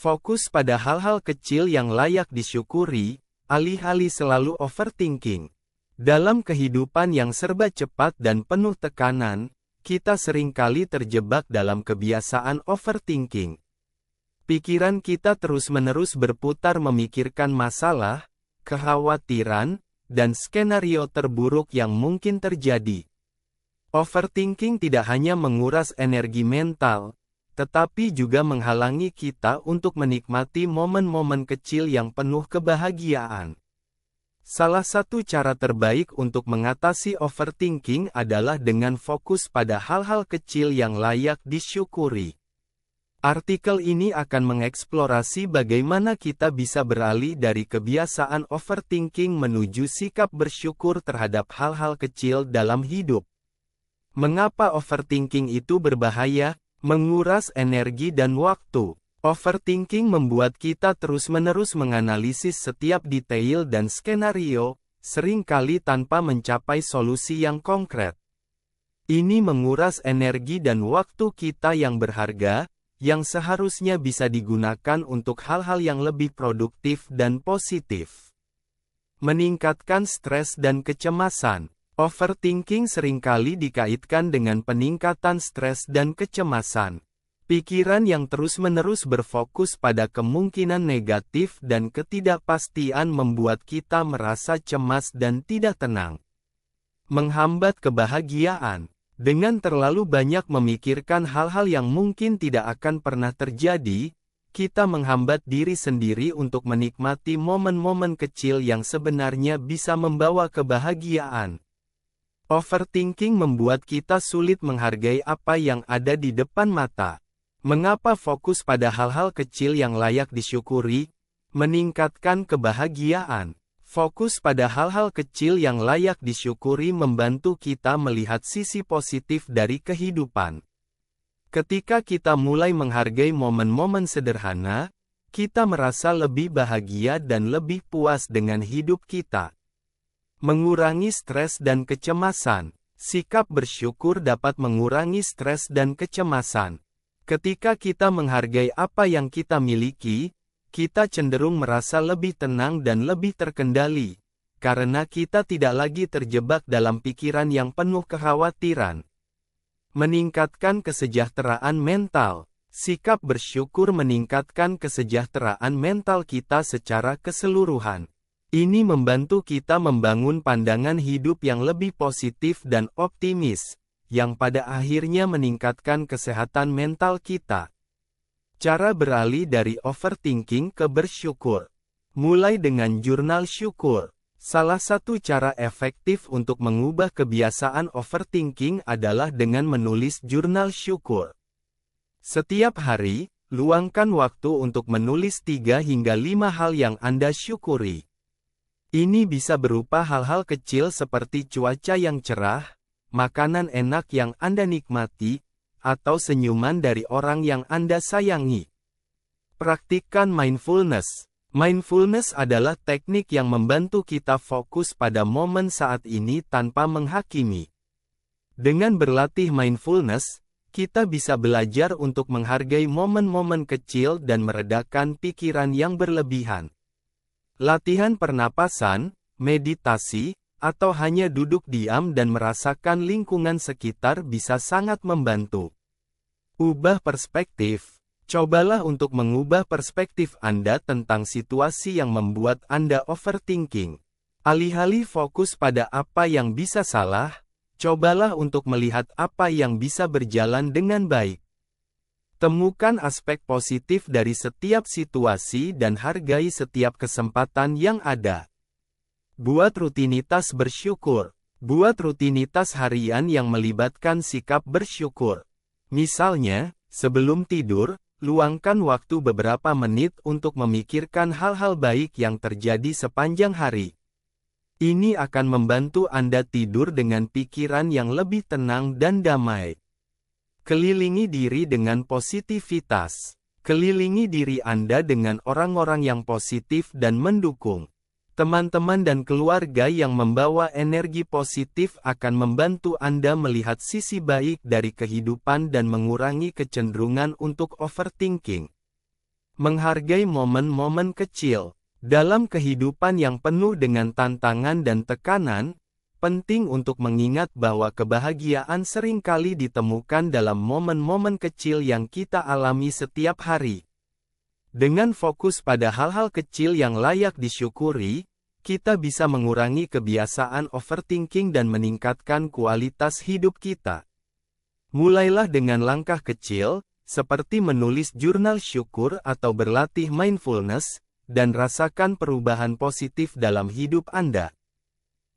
Fokus pada hal-hal kecil yang layak disyukuri, alih-alih selalu overthinking. Dalam kehidupan yang serba cepat dan penuh tekanan, kita seringkali terjebak dalam kebiasaan overthinking. Pikiran kita terus-menerus berputar memikirkan masalah, kekhawatiran, dan skenario terburuk yang mungkin terjadi. Overthinking tidak hanya menguras energi mental, tetapi juga menghalangi kita untuk menikmati momen-momen kecil yang penuh kebahagiaan. Salah satu cara terbaik untuk mengatasi overthinking adalah dengan fokus pada hal-hal kecil yang layak disyukuri. Artikel ini akan mengeksplorasi bagaimana kita bisa beralih dari kebiasaan overthinking menuju sikap bersyukur terhadap hal-hal kecil dalam hidup. Mengapa overthinking itu berbahaya? Menguras energi dan waktu. Overthinking membuat kita terus-menerus menganalisis setiap detail dan skenario, seringkali tanpa mencapai solusi yang konkret. Ini menguras energi dan waktu kita yang berharga, yang seharusnya bisa digunakan untuk hal-hal yang lebih produktif dan positif. Meningkatkan stres dan kecemasan. Overthinking seringkali dikaitkan dengan peningkatan stres dan kecemasan. Pikiran yang terus-menerus berfokus pada kemungkinan negatif dan ketidakpastian membuat kita merasa cemas dan tidak tenang. Menghambat kebahagiaan. Dengan terlalu banyak memikirkan hal-hal yang mungkin tidak akan pernah terjadi, kita menghambat diri sendiri untuk menikmati momen-momen kecil yang sebenarnya bisa membawa kebahagiaan. Overthinking membuat kita sulit menghargai apa yang ada di depan mata. Mengapa fokus pada hal-hal kecil yang layak disyukuri? Meningkatkan kebahagiaan. Fokus pada hal-hal kecil yang layak disyukuri membantu kita melihat sisi positif dari kehidupan. Ketika kita mulai menghargai momen-momen sederhana, kita merasa lebih bahagia dan lebih puas dengan hidup kita. Mengurangi stres dan kecemasan. Sikap bersyukur dapat mengurangi stres dan kecemasan. Ketika kita menghargai apa yang kita miliki, kita cenderung merasa lebih tenang dan lebih terkendali, karena kita tidak lagi terjebak dalam pikiran yang penuh kekhawatiran. Meningkatkan kesejahteraan mental. Sikap bersyukur meningkatkan kesejahteraan mental kita secara keseluruhan. Ini membantu kita membangun pandangan hidup yang lebih positif dan optimis, yang pada akhirnya meningkatkan kesehatan mental kita. Cara beralih dari overthinking ke bersyukur. Mulai dengan jurnal syukur. Salah satu cara efektif untuk mengubah kebiasaan overthinking adalah dengan menulis jurnal syukur. Setiap hari, luangkan waktu untuk menulis 3 hingga 5 hal yang Anda syukuri. Ini bisa berupa hal-hal kecil seperti cuaca yang cerah, makanan enak yang Anda nikmati, atau senyuman dari orang yang Anda sayangi. Praktikkan mindfulness. Mindfulness adalah teknik yang membantu kita fokus pada momen saat ini tanpa menghakimi. Dengan berlatih mindfulness, kita bisa belajar untuk menghargai momen-momen kecil dan meredakan pikiran yang berlebihan. Latihan pernapasan, meditasi, atau hanya duduk diam dan merasakan lingkungan sekitar bisa sangat membantu. Ubah perspektif. Cobalah untuk mengubah perspektif Anda tentang situasi yang membuat Anda overthinking. Alih-alih fokus pada apa yang bisa salah, cobalah untuk melihat apa yang bisa berjalan dengan baik. Temukan aspek positif dari setiap situasi dan hargai setiap kesempatan yang ada. Buat rutinitas bersyukur. Buat rutinitas harian yang melibatkan sikap bersyukur. Misalnya, sebelum tidur, luangkan waktu beberapa menit untuk memikirkan hal-hal baik yang terjadi sepanjang hari. Ini akan membantu Anda tidur dengan pikiran yang lebih tenang dan damai. Kelilingi diri dengan positivitas. Kelilingi diri Anda dengan orang-orang yang positif dan mendukung. Teman-teman dan keluarga yang membawa energi positif akan membantu Anda melihat sisi baik dari kehidupan dan mengurangi kecenderungan untuk overthinking. Menghargai momen-momen kecil. Dalam kehidupan yang penuh dengan tantangan dan tekanan, penting untuk mengingat bahwa kebahagiaan seringkali ditemukan dalam momen-momen kecil yang kita alami setiap hari. Dengan fokus pada hal-hal kecil yang layak disyukuri, kita bisa mengurangi kebiasaan overthinking dan meningkatkan kualitas hidup kita. Mulailah dengan langkah kecil, seperti menulis jurnal syukur atau berlatih mindfulness, dan rasakan perubahan positif dalam hidup Anda.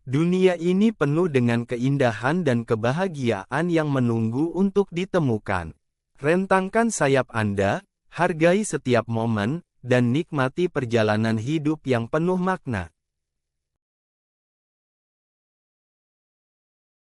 Dunia ini penuh dengan keindahan dan kebahagiaan yang menunggu untuk ditemukan. Rentangkan sayap Anda, hargai setiap momen, dan nikmati perjalanan hidup yang penuh makna.